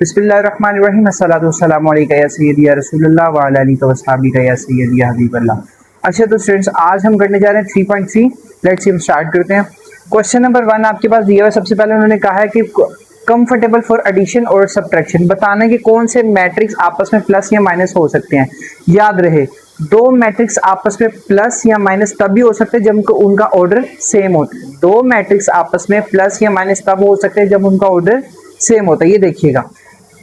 बिस्मिल्लाहिर्रहमानिर्रहीम अस्सलातु वस्सलामु अलैका या सय्यदी या रसूलुल्लाह व अला आलिहि व अस्हाबिका या सय्यदी या हबीबल्लाह। अच्छा तो स्टूडेंट्स, आज हम करने जा रहे हैं 3.3। लेट्स हम स्टार्ट करते हैं। क्वेश्चन नंबर 1 आपके पास दिया हुआ है। सबसे पहले उन्होंने कहा है कि कंफर्टेबल फॉर एडिशन और सब्ट्रैक्शन, बताना कि कौन से मैट्रिक्स आपस में प्लस या माइनस हो सकते हैं। याद रहे, दो मैट्रिक्स आपस में प्लस या माइनस तब भी हो सकते हैं जब उनका ऑर्डर सेम होता है। दो मैट्रिक्स आपस में प्लस या माइनस तब हो सकते हैं जब उनका ऑर्डर सेम होता है। ये देखिएगा,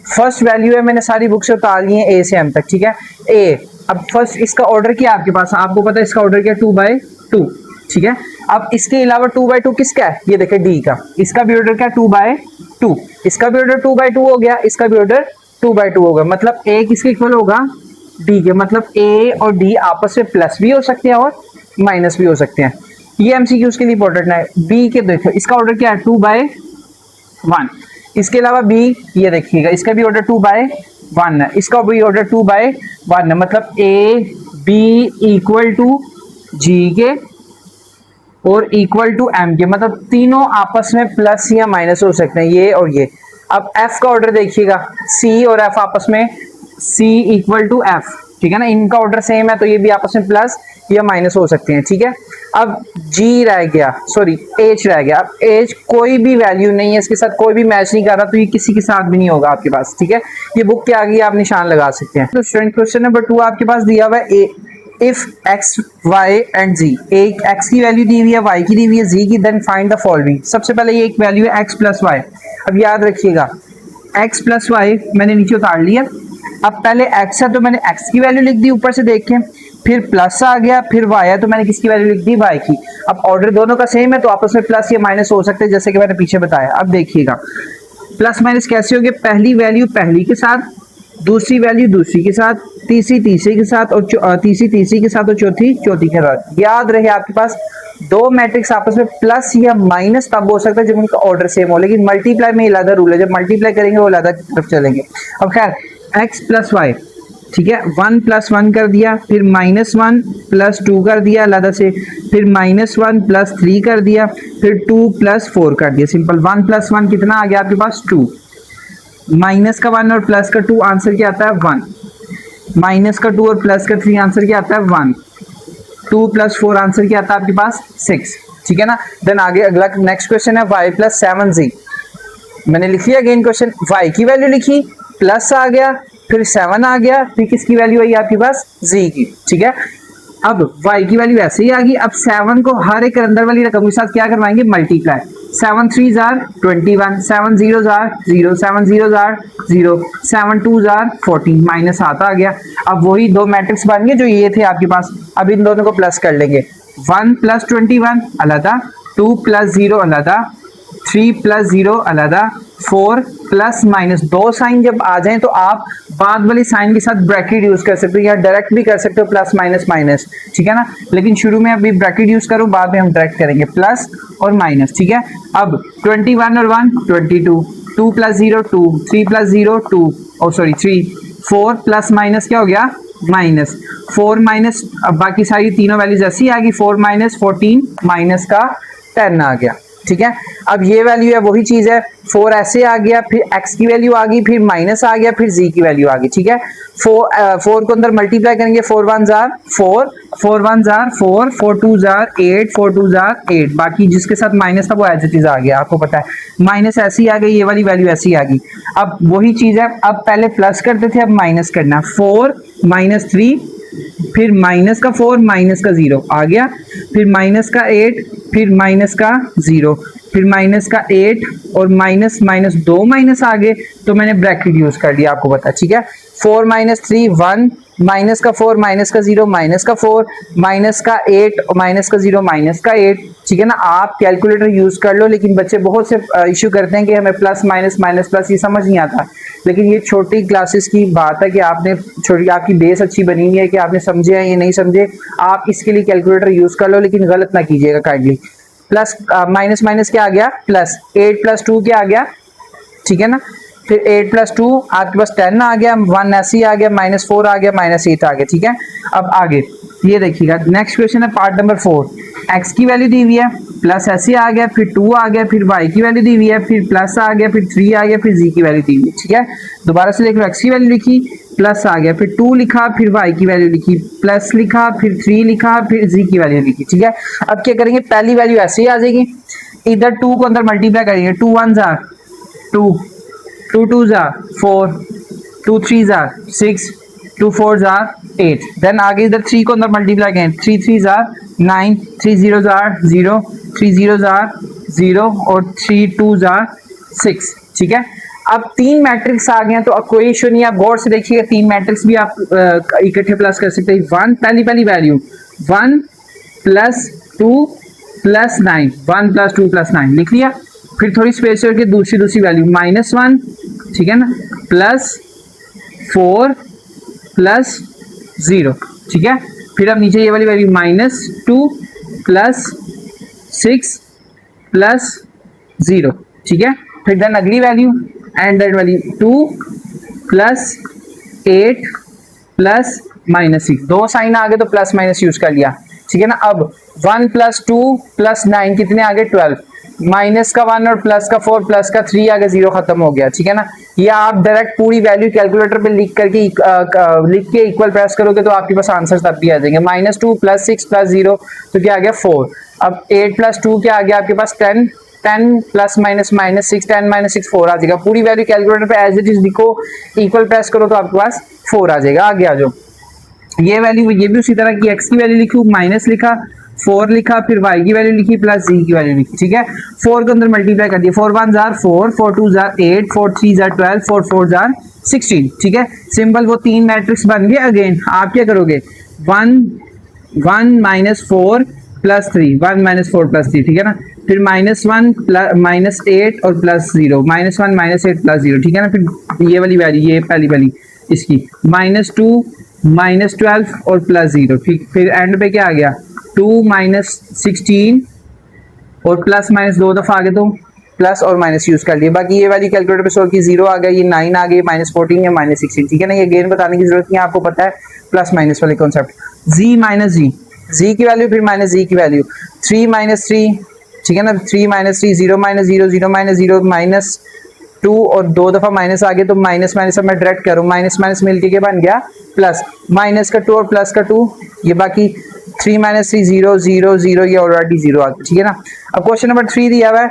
फर्स्ट वैल्यू है, मैंने सारी बुक से उतार ली है ए से एम तक, ठीक है। ए, अब फर्स्ट इसका ऑर्डर क्या है आपके पास, आपको पता है इसका ऑर्डर क्या, 2/2, ठीक है। अब इसके अलावा 2/2 किसका है, ये देखिए डी का, इसका भी ऑर्डर क्या, 2/2, इसका भी ऑर्डर 2/2 हो गया, इसका भी ऑर्डर 2/2 होगा। मतलब ए किसके इक्वल होगा, डी के। मतलब ए और डी आपस में प्लस भी हो सकते हैं और माइनस भी हो सकते हैं। ये एमसीक्यूज के लिए इंपॉर्टेंट है। बी के देखो, इसका ऑर्डर क्या है, 2/1। इसके अलावा बी, ये देखिएगा, इसका भी ऑर्डर 2/1 है, इसका भी ऑर्डर 2/1 है। मतलब ए बी इक्वल टू जी के और इक्वल टू एम के, मतलब तीनों आपस में प्लस या माइनस हो सकते हैं, ये और ये। अब एफ का ऑर्डर देखिएगा, सी और एफ आपस में, सी इक्वल टू एफ, ठीक है ना, इनका ऑर्डर सेम है तो ये भी आपस में प्लस या माइनस हो सकते हैं, ठीक है। अब जी रह गया, सॉरी एच रह गया। अब एच कोई भी वैल्यू नहीं है, इसके साथ कोई भी मैच नहीं कर रहा, तो ये किसी के साथ भी नहीं होगा आपके पास, ठीक है। ये बुक के आगे आप निशान लगा सकते हैं। तो स्टूडेंट क्वेश्चन नंबर 2 आपके पास दिया हुआ है, इफ एक्स वाई एंड जी, एक एक्स की वैल्यू दी हुई है, वाई की दी हुई है, जी की, देन फाइंड द फॉलोइंग। सबसे पहले ये एक वैल्यू है एक्स प्लस वाई। अब याद रखिएगा, एक्स प्लस वाई मैंने नीचे उतार लिया। अब पहले x है तो मैंने x की वैल्यू लिख दी ऊपर से देख के, फिर प्लस आ गया, फिर y है तो मैंने किसकी वैल्यू लिख दी, y की। अब ऑर्डर दोनों का सेम है तो आपस में प्लस या माइनस हो सकते हैं, जैसे कि मैंने पीछे बताया। अब देखिएगा प्लस माइनस कैसे होंगे, पहली वैल्यू पहली के साथ, दूसरी वैल्यू दूसरी के साथ, तीसरी के साथ, और तीसरी के साथ, और चौथी के साथ। याद रहे आपके पास दो मैट्रिक्स आपस में प्लस या माइनस तब हो सकता है जब उनका ऑर्डर सेम हो, लेकिन मल्टीप्लाई में अलग रूल है, जब मल्टीप्लाई करेंगे वो अलग तरफ चलेंगे। अब खैर x प्लस वाई, ठीक है, 1 + 1 कर दिया, फिर -1 + 2 कर दिया अलग से, फिर -1 + 3 कर दिया, फिर 2 + 4 कर दिया। सिंपल, 1 + 1 कितना आ गया आपके पास, 2। माइनस का 1 और प्लस का 2 आंसर क्या आता है, 1। माइनस का 2 और प्लस का 3 आंसर क्या आता है, 1। 2 + 4 आंसर क्या आता है आपके पास, 6, ठीक है ना। देन आगे अगला नेक्स्ट क्वेश्चन है y + 7z। मैंने लिख लिया अगेन क्वेश्चन, y की वैल्यू लिखी, प्लस आ गया, फिर 7 आ गया, फिर किसकी वैल्यू आई आपके पास, z की, ठीक है। अब y की वैल्यू ऐसे ही आ गई। अब 7 को हर एक अंदर वाली रकम के साथ क्या करवाएंगे, multiply. 7 3s are 21, 7 0s are 0, 7 0s are 0, 7 2s are 14, minus हाथ आ गया। अब वही दो मैट्रिक्स बन गए जो ये थे आपके पास। अब इन दोनों को प्लस कर लेंगे, 1 + 21 अलग, 2 + 0 अलग, 3 + 0 अलग, 4 प्लस माइनस। दो साइन जब आ जाएं तो आप बाद वाली साइन के साथ ब्रैकेट यूज कर सकते हो या डायरेक्ट भी कर सकते हो, प्लस माइनस माइनस, ठीक है ना। लेकिन शुरू में अभी ब्रैकेट यूज करो, बाद में हम डायरेक्ट करेंगे प्लस और माइनस, ठीक है। अब 21 और 1 22, 2 + 0 2, 3 + 0 2, ओ सॉरी 3, 4 प्लस माइनस क्या हो गया, माइनस 4 माइनस। अब बाकी सारी तीनों वैल्यूज ऐसी आ गई, 4 - 14 माइनस का 10 आ गया, ठीक है। अब ये वैल्यू है वही चीज है, 4 ऐसे आ गया, फिर x की वैल्यू आ गई, फिर माइनस आ गया, फिर z की वैल्यू आ गई, ठीक है। 4 को अंदर मल्टीप्लाई करेंगे, 4 1s are 4, 4 1s are 4, 4 2s are 8, 4 2s are 8। बाकी जिसके साथ माइनस था वो एज इट इज आ गया, आपको पता है। माइनस ऐसी आ गई, ये वाली वैल्यू ऐसी आ गई। अब वही चीज है, अब पहले प्लस करते थे, अब माइनस करना, 4 - 3, फिर माइनस का 4 माइनस का 0 आ गया, फिर माइनस का 8, फिर माइनस का 0, फिर माइनस का 8 और माइनस माइनस 2 माइनस आ गए तो मैंने ब्रैकेट यूज कर दिया, आपको पता, ठीक है। 4 - 3 1, माइनस का 4 माइनस का 0 माइनस का 4, माइनस का 8 और माइनस का 0 माइनस का 8, ठीक है ना। आप कैलकुलेटर यूज कर लो, लेकिन बच्चे बहुत से इश्यू करते हैं कि हमें प्लस माइनस माइनस प्लस ये समझ नहीं आता। लेकिन ये छोटी क्लासेस की बात है कि आपने छोटी, आपकी बेस अच्छी बनी हुई है कि आपने समझे हैं, ये नहीं समझे, आप इसके लिए कैलकुलेटर यूज कर लो, लेकिन गलत ना कीजिएगा काइंडली। प्लस माइनस माइनस क्या आ गया, प्लस 8 + 2 क्या आ गया, ठीक है ना। फिर 8 + 2 आपके पास 10 आ गया, 1 ऐसे ही आ गया, -4 आ गया, -8 आ गया, ठीक है। अब आगे ये देखिएगा, नेक्स्ट क्वेश्चन है पार्ट नंबर 4। x की वैल्यू दी हुई है, प्लस ऐसे आ गया, फिर 2 आ गया, फिर y की वैल्यू दी हुई है, फिर प्लस आ गया, फिर 3 आ गया, फिर z की वैल्यू दी हुई है, ठीक है। दोबारा से लेकर x की वैल्यू लिखी, प्लस आ गया, फिर 2 लिखा, फिर y की वैल्यू लिखी, प्लस लिखा, फिर 3 लिखा, फिर z की वैल्यू लिखी, ठीक है। अब क्या करेंगे, पहली वैल्यू ऐसे ही आ जाएगी, इधर 2 को अंदर मल्टीप्लाई करेंगे, 2 1 जार 2, 2 2 जार 4, 2 3 जार 6, 2 4 जार 8, देन आगे इधर 3 को अंदर मल्टीप्लाई करें, 3 3 जार 9, 3 0 जार 0, 3 0 जार 0 और 3 2 जार 6, ठीक है। अब 3 मैट्रिक्स आ गए हैं, तो अब कोई इशू नहीं है, आप गौर से देखिएगा 3 मैट्रिक्स भी आप इकट्ठे प्लस कर सकते हैं। 1 पहली value 1 plus 2 plus 9, 1 plus 2 plus 9 लिख लिया, फिर थोड़ी स्पेस करके दूसरी वैल्यू -1, ठीक है ना, प्लस 4 प्लस 0, ठीक है। फिर अब नीचे ये वाली वैल्यू -2 प्लस 6 प्लस 0, ठीक है। फिर देन अगली value and then value 2 plus 8 plus -6, 2 sign आ गए तो प्लस माइनस यूज कर लिया, ठीक है ना। अब 1 प्लस 2 प्लस 9 कितने आ गए 12, माइनस का 1 और प्लस का 4 प्लस का 3 आ गया, 0 खत्म हो गया, ठीक है ना। या आप डायरेक्ट पूरी वैल्यू कैलकुलेटर पे लिख के इक्वल प्रेस करोगे तो आपके पास आंसर तब भी आ जाएंगे। -2 प्लस 6 प्लस 0 तो क्या आ गया 4। अब 8 प्लस 2 क्या आ गया आपके पास 10, 10 प्लस माइनस -6, 10 - 6 4 आ जाएगा। पूरी वैल्यू कैलकुलेटर पे एज इट इज लिखो, इक्वल प्रेस करो तो आपके पास 4 आ जाएगा। आगे आ जाओ, ये वैल्यू ये भी उसी तरह की, x की वैल्यू लिखी, माइनस लिखा, 4 लिखा, फिर y की वैल्यू लिखी, प्लस z की वैल्यू लिखी, ठीक है। 4 को अंदर मल्टीप्लाई कर दिया, 4 1 जार 4, 4 2 जार 8, 4 3 जार 12, 4 4 जार 16, ठीक है। सिंपल वो 3 मैट्रिक्स बन गए। अगेन आप क्या करोगे, 1 1 -4 प्लस 3, 1 -4 प्लस 3, ठीक है ना। फिर -1 -8 और प्लस 0, -1 -8 प्लस 0, ठीक है ना। फिर ये वाली वैल्यू, ये पहली वाली इसकी -2 -12 और प्लस 0, ठीक। फिर एंड पे क्या आ गया 2 -16 और प्लस माइनस 2 दफा आ गए तो प्लस और माइनस यूज कर लिए। बाकी ये वाली कैलकुलेटर पे सोल्व की 0 आ गया, ये 9 आ गई, -14 या -16, ठीक है ना। ये अगेन बताने की जरूरत नहीं है, आपको पता है प्लस माइनस वाले कॉन्सेप्ट। z माइनस जी की वैल्यू, फिर माइनस जी की वैल्यू, 3 - 3, ठीक है ना। 3 - 3 0 - 0 0 - 0 -2 और 2 दफा माइनस आ गए तो माइनस माइनस अब मैं डायरेक्ट करूँ, माइनस माइनस मिलके के बन गया प्लस, माइनस का 2 और प्लस का 2, ये बाकी 3 - 3 0 0 0, ये ऑलरेडी 0 आ गया, ठीक है ना। अब क्वेश्चन नंबर 3 दिया हुआ है,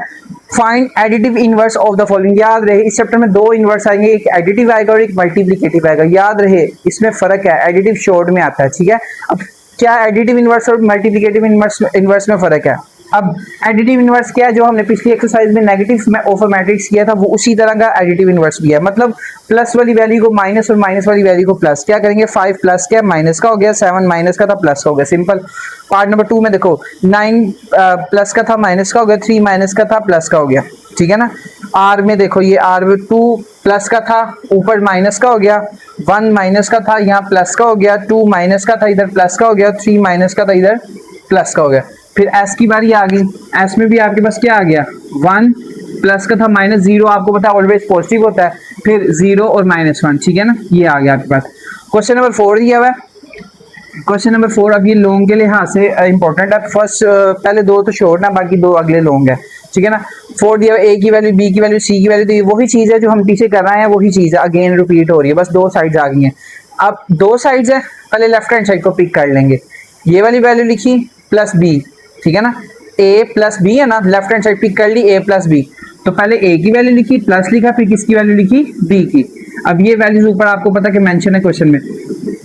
find additive inverse of the following. याद रहे इस चैप्टर में 2 इनवर्स आएंगे, एक एडिटिव आएगा और एक मल्टीप्लिकेटिव आएगा। याद रहे इसमें फर्क है, एडिटिव शॉर्ट में आता है, ठीक है। अब क्या एडिटिव इनवर्स और मल्टीप्लिकेटिव इनवर्स में फर्क है। अब एडिटिव इनवर्स क्या है, जो हमने पिछली एक्सरसाइज में नेगेटिव ऑफ मैट्रिक्स किया था, वो उसी तरह का एडिटिव इनवर्स भी है। मतलब प्लस वाली वैल्यू को माइनस और माइनस वाली वैल्यू को प्लस। क्या करेंगे, 5 प्लस क्या माइनस का हो गया, 7 माइनस का था प्लस का हो गया, सिंपल। पार्ट नंबर 2 में देखो 9 प्लस का था माइनस का हो गया, 3 माइनस का था प्लस का हो गया, ठीक है ना। आर में देखो, ये आर में 2 प्लस का था, ऊपर माइनस का हो गया, 1 माइनस का था, यहाँ प्लस का हो गया, 2 माइनस का था, इधर प्लस का हो गया, 3 माइनस का था, इधर प्लस का हो गया। फिर एस की बारी आ गई, एस में भी आपके पास क्या आ गया, 1 प्लस का था, -0 आपको पता है ऑलवेज पॉजिटिव होता है, फिर 0 और -1, ठीक है ना। ये आ गया आपके पास। क्वेश्चन नंबर 4 दिया हुआ है। क्वेश्चन नंबर 4 अब ये लॉन्ग के लिहाज से इंपॉर्टेंट है। फर्स्ट पहले 2 तो शॉर्ट ना, बाकी 2 अगले लॉन्ग है, ठीक है ना। 4 दिया हुआ, ए की वैल्यू, बी की वैल्यू, सी की वैल्यू, तो ये वही चीज है जो हम पीछे कर रहे हैं, वही चीज है, अगेन रिपीट हो रही है, बस 2 साइड्स आ गई हैं। अब 2 साइड्स है, पहले लेफ्ट हैंड साइड को पिक कर लेंगे, ये वाली वैल्यू लिखी प्लस बी, ठीक है ना। a प्लस बी है ना, लेफ्ट हैंड साइड पिक कर ली, a प्लस बी, तो पहले a की वैल्यू लिखी, प्लस लिखा, फिर किसकी वैल्यू लिखी, b की। अब ये वैल्यूज ऊपर आपको पता कि मेंशन है क्वेश्चन में,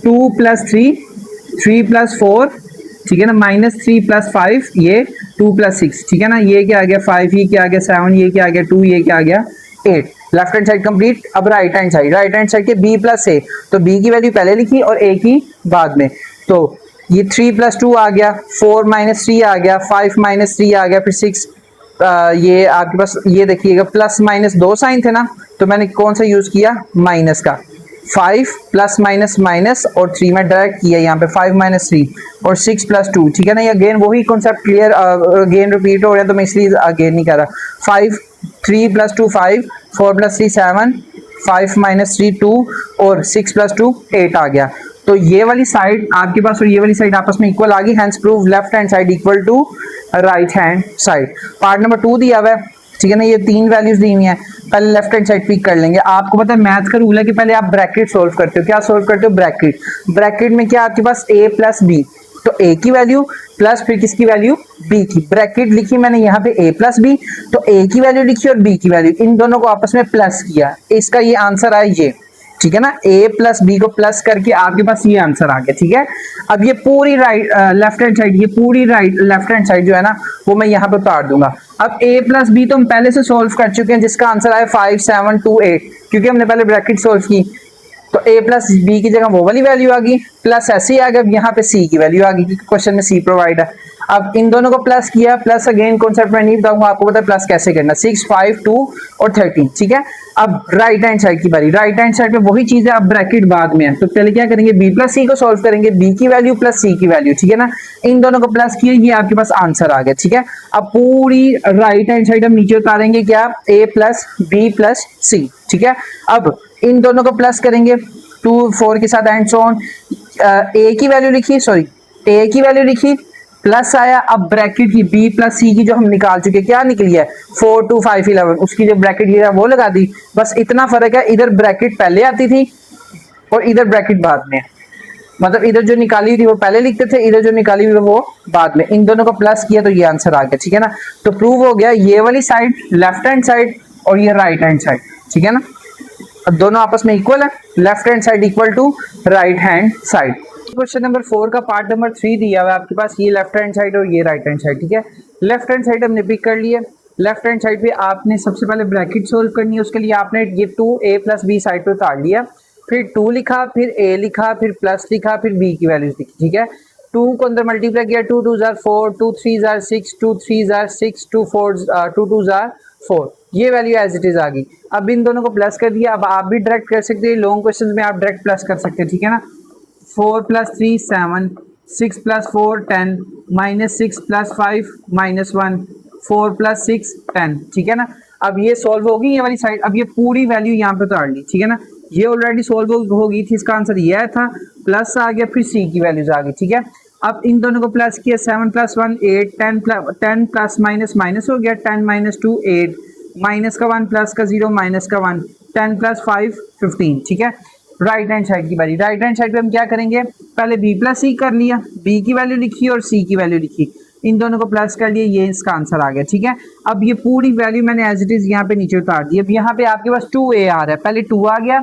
2 प्लस 3, 3 प्लस 4, ठीक है ना, -3 प्लस 5, ये 2 प्लस 6, ठीक है ना। ये क्या आ गया 5, ये क्या आ गया 7, ये क्या आ गया 2, ये क्या आ गया 8। Left hand side complete. अब राइट हैंड साइड के b प्लस a, तो b की वैल्यू पहले लिखी और a की बाद में, तो ये 3 प्लस 2 आ गया, 4 माइनस 3 आ गया, 5 माइनस 3 आ गया, फिर 6, ये आपके पास ये देखिएगा प्लस माइनस 2 साइन थे ना, तो मैंने कौन सा यूज किया, माइनस का। 5 प्लस माइनस माइनस और 3 में डायरेक्ट किया यहाँ पे, 5 माइनस 3 और 6 प्लस 2, ठीक है ना। ये अगेन वही कॉन्सेप्ट क्लियर, अगेन रिपीट हो रहा है, तो मैं इसलिए अगेन नहीं कर रहा। 5 3 प्लस 2 5, 4 प्लस 3 7, 5 माइनस 3 2 और 6 प्लस 2 8 आ गया। तो ये वाली साइड आपके पास और ये वाली साइड आपस में इक्वल आ गई, hence prove left hand side equal to right hand side. Part number 2 दिया हुआ है, ठीक है ना, ये 3 वैल्यूज दी हुई हैं। पहले लेफ्ट हैंड साइड पिक कर लेंगे। आपको पता है मैथ का रूल है कि पहले आप ब्रैकेट सोल्व करते हो। क्या सोल्व करते हो? ब्रैकेट। ब्रैकेट में क्या आपके पास a प्लस बी, तो a की वैल्यू प्लस फिर किसकी वैल्यू? b की। ब्रैकेट लिखी मैंने यहाँ पे a प्लस बी, तो a की वैल्यू लिखी और b की वैल्यू, इन दोनों को आपस में प्लस किया, इसका ये आंसर आया ये, ठीक है ना। a प्लस बी को प्लस करके आपके पास ये आंसर आ गया, ठीक है। अब ये पूरी राइट लेफ्ट हैंड साइड, ये पूरी राइट लेफ्ट हैंड साइड जो है ना वो मैं यहाँ पे उतार दूंगा। अब a प्लस बी तो हम पहले से सोल्व कर चुके हैं, जिसका आंसर आया 5 7 2 8, क्योंकि हमने पहले ब्रैकेट सोल्व की। तो a प्लस बी की जगह वो वाली वैल्यू आ गई, प्लस ऐसे ही आ गया, यहाँ पे c की वैल्यू आ गई क्योंकि क्वेश्चन में c प्रोवाइड है। अब इन दोनों को प्लस किया, प्लस अगेन कॉन्सेप्ट में नहीं बताऊंगा, आपको पता है प्लस कैसे करना, 6 5 2 और 13, ठीक है। अब राइट हैंड साइड की बारी, राइट हैंड साइड पे वही चीज है, अब ब्रैकेट बाद में है, तो पहले क्या करेंगे, b प्लस सी को सोल्व करेंगे, b की वैल्यू प्लस c की वैल्यू, ठीक है ना। इन दोनों को प्लस किए, ये आपके पास आंसर आ गया, ठीक है। अब पूरी राइट हैंड साइड हम नीचे उतारेंगे, क्या? a प्लस बी प्लस सी, ठीक है। अब इन दोनों को प्लस करेंगे 2 4 के साथ एंड सो ऑन। a की वैल्यू लिखी, सॉरी a की वैल्यू लिखी, प्लस आया। अब ब्रैकेट की b प्लस सी की जो हम निकाल चुके, क्या निकली है? 4 2 5 11, उसकी जो ब्रैकेट है वो लगा दी, बस इतना फर्क है, इधर ब्रैकेट पहले आती थी और इधर ब्रैकेट बाद में, मतलब इधर जो निकाली थी वो पहले लिखते थे, इधर जो निकाली हुई वो बाद में। इन दोनों को प्लस किया तो ये आंसर आ गया, ठीक है ना। तो प्रूव हो गया ये वाली साइड लेफ्ट हैंड साइड और ये राइट हैंड साइड, ठीक है ना। अब दोनों आपस में इक्वल है, left hand side equal to right hand side. Question number 4 का पार्ट नंबर 3 दिया हुआ है आपके पास, ये लेफ्ट हैंड साइड और ये राइट हैंड साइड, ठीक है। लेफ्ट हैंड साइड हमने पिक कर लिया। लेफ्ट हैंड साइड पे आपने सबसे पहले ब्रैकेट सोल्व करनी है, उसके लिए आपने ये 2a प्लस बी साइड पे उतार लिया, फिर 2 लिखा, फिर a लिखा, फिर प्लस लिखा, फिर b की वैल्यूज लिखी, ठीक है। 2 को अंदर मल्टीप्लाई किया, 2 2 जार 4, 2 3 जार 6, 2 3 जार 6, 2 2 जार 4, ये वैल्यू एज इट इज आ गई। अब इन दोनों को प्लस कर दिया। अब आप भी डायरेक्ट कर सकते हैं, लॉन्ग क्वेश्चन में आप डायरेक्ट प्लस कर सकते हैं, ठीक है ना। 4 plus 3 7, 6 plus 4 10, minus 6 plus 5 minus 1, 4 plus 6 10, ठीक है ना। अब ये सॉल्व होगी ये वाली साइड, अब ये पूरी वैल्यू यहाँ पे उतार ली, ठीक है ना। ये ऑलरेडी सॉल्व हो गई थी, इसका आंसर ये आया था, प्लस आ गया, फिर सी की वैल्यूज आ गई, ठीक है। अब इन दोनों को प्लस किया, 7 प्लस 1 8, 10 प्लस माइनस माइनस हो गया, 10 माइनस 2 8, माइनस का 1 प्लस का 0 माइनस का 1, 10 प्लस 5 15, ठीक है। राइट हैंड साइड की बारी, राइट हैंड साइड पे हम क्या करेंगे, पहले b प्लस सी कर लिया, b की वैल्यू लिखी और c की वैल्यू लिखी, इन दोनों को प्लस कर लिया, ये इसका आंसर आ गया, ठीक है। अब ये पूरी वैल्यू मैंने एज इट इज यहाँ पे नीचे उतार दी। अब यहाँ पे आपके पास 2a आ रहा है, पहले 2 आ गया,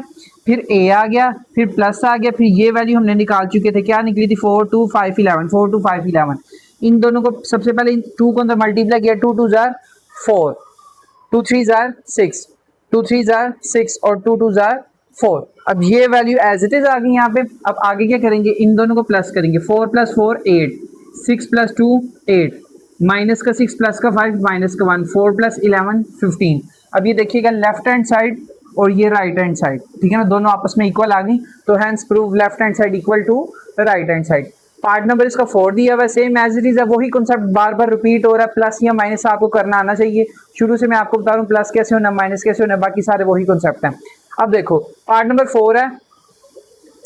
फिर a आ गया, फिर प्लस आ गया, फिर ये वैल्यू हमने निकाल चुके थे, क्या निकली थी? 4 2 5 11, 4 2 5 11। इन दोनों को सबसे पहले 2 को अंदर मल्टीप्लाई किया, 2 2 जार 4, 2 3 जार 6, 2 3 जार 6 और 2 2 जार 4। अब ये वैल्यू एज इट इज आ गई यहाँ पे। अब आगे क्या करेंगे, इन दोनों को प्लस करेंगे, 4 प्लस 4 8, 6 प्लस 2 8, माइनस का 6 प्लस का 5 माइनस का 1, 4 प्लस 11 15। अब ये देखिएगा लेफ्ट हैंड साइड और ये राइट हैंड साइड, ठीक है ना, दोनों आपस में इक्वल आ गई, तो hence prove left hand side equal to right hand side. Part number इसका 4 दिया हुआ है, सेम एज इट इज है, वही कॉन्सेप्ट बार बार रिपीट हो रहा है, प्लस या माइनस आपको करना आना चाहिए। शुरू से मैं आपको बता रहा हूँ प्लस कैसे होना, माइनस कैसे होना, बाकी सारे वही कॉन्सेप्ट हैं। अब देखो पार्ट नंबर 4 है,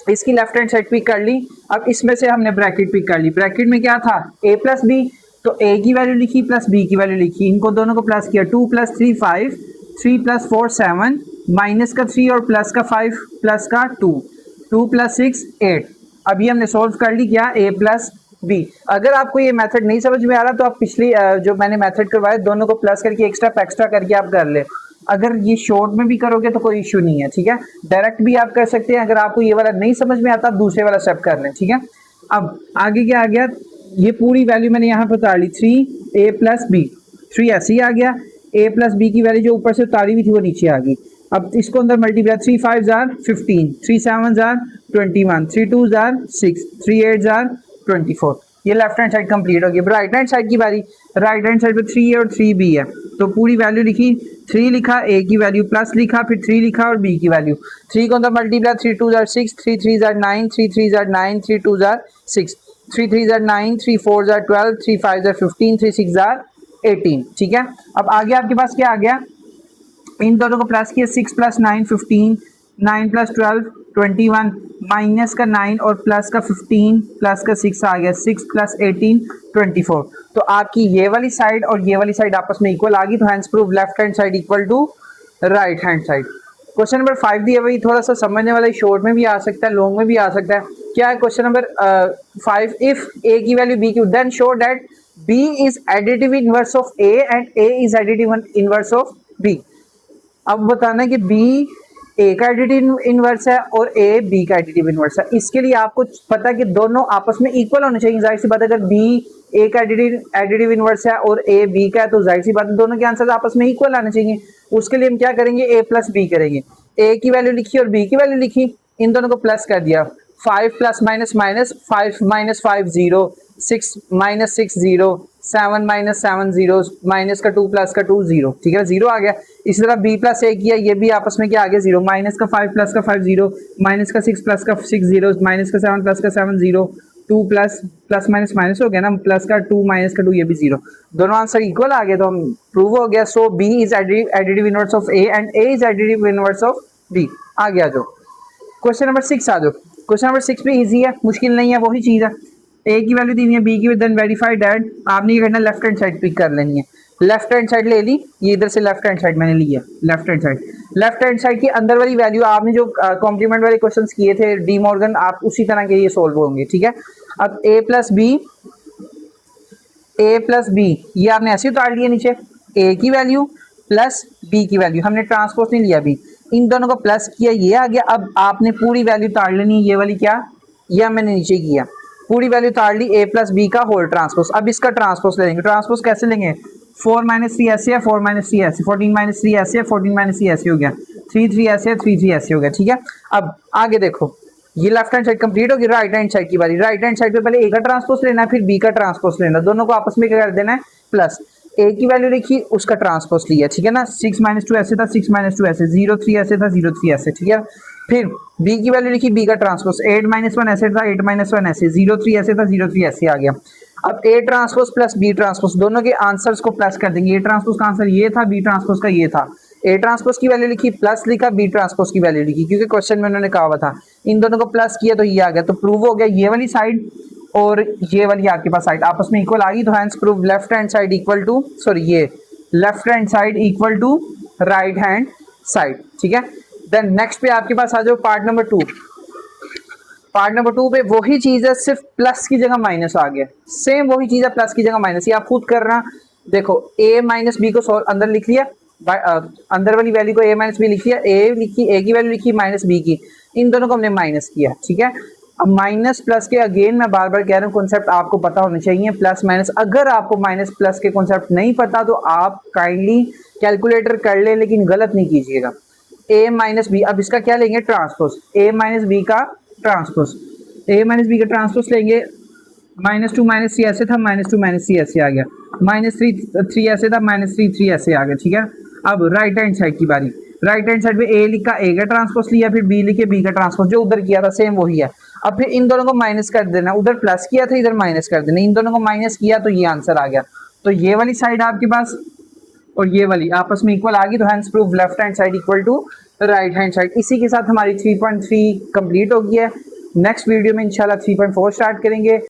इसकी लेफ्ट हैंड साइड पिक कर ली। अब इसमें से हमने ब्रैकेट पिक कर ली, ब्रैकेट में क्या था? a प्लस बी, तो a की वैल्यू लिखी प्लस b की वैल्यू लिखी, इनको दोनों को प्लस किया, 2 प्लस 3 5, 3 प्लस 4 7, माइनस का 3 और प्लस का 5 प्लस का 2, 2 प्लस 6 8। अब ये हमने सॉल्व कर ली, क्या? a plus B. अगर आपको ये मेथड नहीं समझ में आ रहा तो आप पिछली जो मैंने मेथड करवाया दोनों को प्लस करके एक्स्ट्रा करके आप कर ले। अगर ये शॉर्ट में भी करोगे तो कोई इश्यू नहीं है, ठीक है। डायरेक्ट भी आप कर सकते हैं, अगर आपको ये वाला नहीं समझ में आता आप दूसरे वाला स्टेप कर लें, ठीक है। अब आगे क्या आ गया, ये पूरी वैल्यू मैंने यहाँ पे उतार ली, 3a प्लस बी, 3 ऐसे ही आ गया, a प्लस बी की वैल्यू जो ऊपर से उतारी हुई थी वो नीचे आ गई। अब इसको अंदर multiply, 3 5 jar 15, 3 7 jar 21, 3 2 jar 6, 3 8 jar 24। ये लेफ्ट हैंड साइड कंप्लीट हो गई। राइट हैंड साइड की बारी, राइट हैंड साइड पे 3a और 3b है, तो पूरी वैल्यू लिखी, 3 लिखा, a की वैल्यू प्लस लिखा, फिर 3 लिखा और b की वैल्यू, 3 को अंदर multiply, 3 2 jar 6, 3 3 jar 9, 3 3 jar 9, 3 2 jar 6, 3 3 jar 9, 3 4 jar 12, 3 5 jar 15, 3 6 jar 18, ठीक है। अब आगे आपके पास क्या आ गया, इन दोनों को प्लस किया, 6 प्लस 9 15, 9 प्लस 12 21, माइनस का 9 और प्लस का 15 प्लस का 6 आ गया, 6 प्लस 18 24। तो आपकी ये वाली साइड और ये वाली साइड आपस में इक्वल आ गई, तो hence prove left hand side equal to right hand side. Question number 5 दिया भाई, थोड़ा सा समझने वाला, शॉर्ट में भी आ सकता है, लॉन्ग में भी आ सकता है। क्या है क्वेश्चन नंबर 5? इफ ए की वैल्यू बी की, then show that B is additive inverse of A and A is additive inverse of B. अब बताना है कि बी ए का एडिटिव इनवर्स है और ए बी का एडिटिव इनवर्स है। इसके लिए आपको पता है कि दोनों आपस में इक्वल होने चाहिए। जाहिर सी बात है, अगर बी ए का एडिटिव इनवर्स है और ए बी का है, तो जाहिर सी बात है दोनों के आंसर आपस में इक्वल आने चाहिए। उसके लिए हम क्या करेंगे, ए प्लस बी करेंगे। ए की वैल्यू लिखी और बी की वैल्यू लिखी, इन दोनों को प्लस कर दिया। 5 plus minus minus, 5 minus 5 0, 6 minus 6 0, 7 minus 7 0, minus का 2 प्लस का 2 0, ठीक है, 0 आ गया। इसी तरह बी प्लस ए किया, ये भी आपस में क्या आ गया, 0, माइनस का 5 प्लस का 5 0, माइनस का 6 प्लस का 6 0, माइनस का 7 प्लस का 7 0, 2 प्लस प्लस माइनस माइनस हो गया ना, प्लस का 2 माइनस का 2, ये भी 0। दोनों आंसर इक्वल आ गए, तो हम प्रूव हो गया। So B is additive inverse of A and A is additive inverse of B. आ गया। जो क्वेश्चन नंबर 6 आ जाओ। क्वेश्चन नंबर 6 भी इजी है, मुश्किल नहीं है, वही चीज़ है। ए की वैल्यू दी है, बी की, देन वेरीफाई दैट। आपने ये करना, लेफ्ट हैंड साइड पिक कर लेनी है। लेफ्ट हैंड साइड ले ली, ये इधर से लेफ्ट हैंड साइड मैंने ली है। Left hand side, left hand side की अंदर वाली वैल्यू, आपने जो कॉम्प्लीमेंट वाले क्वेश्चंस किए थे डी मॉर्गन, आप उसी तरह के ये सोल्व होंगे, ठीक है। अब ए प्लस बी, ये आपने ऐसे उतार लिया नीचे, ए की वैल्यू प्लस बी की वैल्यू, हमने ट्रांसपोज नहीं लिया अभी, इन दोनों को प्लस किया, ये आ गया। अब आपने पूरी वैल्यू उतार लेनी, ये वाली क्या, ये मैंने नीचे किया, पूरी वैल्यू उतार ली, ए प्लस बी का होल ट्रांसपोज। अब इसका ट्रांसपोज ले लेंगे। ट्रांसपोज कैसे लेंगे, 4 माइनस 3 ऐसे है, 4 माइनस 3 ऐसे, 14 माइनस 3 ऐसे है, 14 माइनस 3 ऐसे हो गया, 3 3 ऐसे है, 3 3 ऐसे हो गया, ठीक है। अब आगे देखो, ये लेफ्ट हैंड साइड कंप्लीट होगी, राइट हैंड साइड की बारी। राइट हैंड साइड पे पहले ए का ट्रांसपोज लेना है, फिर बी का ट्रांसपोज लेना है, दोनों को आपस में क्या कर देना है, प्लस। ए की वैल्यू लिखी, उसका ट्रांसपोज लिया, ठीक है ना। 6 माइनस 2 ऐसे था, 6 माइनस 2 ऐसे, 0 3 ऐसे था, 0 3 ऐसे, ठीक है। फिर बी की वैल्यू लिखी, बी का ट्रांसपोज, 8 माइनस 1 ऐसे था, 8 माइनस 1 ऐसे, 0 3 ऐसे था, 0 3 ऐसे आ गया। अब A transpose plus B transpose, दोनों के आंसर्स को प्लस कर देंगे। ए ट्रांसपोज का आंसर ये था, बी ट्रांसपोज का ये था। ए ट्रांसपोज की वैल्यू लिखी, प्लस लिखा, बी ट्रांसपोज की वैल्यू लिखी, क्योंकि क्वेश्चन में उन्होंने कहा हुआ था। इन दोनों को प्लस किया तो ये आ गया, तो प्रूव हो गया ये वाली साइड और ये वाली आपके पास साइड आपस में इक्वल आ गई, तो hence prove left hand side equal to, sorry, ये left hand side equal to right hand side, ठीक है। देन नेक्स्ट पे आपके पास आ जाओ, पार्ट नंबर 2। पार्ट नंबर 2 पे वही चीज है, सिर्फ प्लस की जगह माइनस आ गया। सेम वही चीज है, प्लस की जगह माइनस, ये आप खुद करना। देखो, ए माइनस बी को अंदर लिख लिया, अंदर वाली वैल्यू को ए माइनस बी लिख लिया, ए लिखी, ए की वैल्यू लिखी, माइनस बी की, इन दोनों को हमने माइनस किया, ठीक है। अब माइनस प्लस के, अगेन मैं बार बार कह रहा हूँ, कॉन्सेप्ट आपको पता होना चाहिए, प्लस माइनस। अगर आपको माइनस प्लस के कॉन्सेप्ट नहीं पता तो आप काइंडली कैलकुलेटर कर ले, लेकिन गलत नहीं कीजिएगा। ए माइनस बी, अब इसका क्या लेंगे, ट्रांसपोज, ए माइनस बी का ट्रांसपोज, ए माइनस बी का ट्रांसपोज लेंगे। -2 माइनस 3 ऐसे था, -2 माइनस 3 ऐसे आ गया, -3 ऐसे था, -3 ऐसे आ गया, ठीक है। अब राइट हैंड साइड की बारी, राइट हैंड साइड पे ए लिखा, ए का ट्रांसपोज लिया, फिर बी लिखे, बी का ट्रांसपोज, जो उधर किया था सेम वही है। अब फिर इन दोनों को माइनस कर देना, उधर प्लस किया था, इधर माइनस कर देना, इन दोनों को माइनस किया तो ये आंसर आ गया। तो ये वाली साइड आपके पास और ये वाली आपस में इक्वल आ गई, तो hence prove left hand side equal to right hand side. इसी के साथ हमारी 3.3 कंप्लीट हो गई है। नेक्स्ट वीडियो में इंशाल्लाह 3.4 स्टार्ट करेंगे।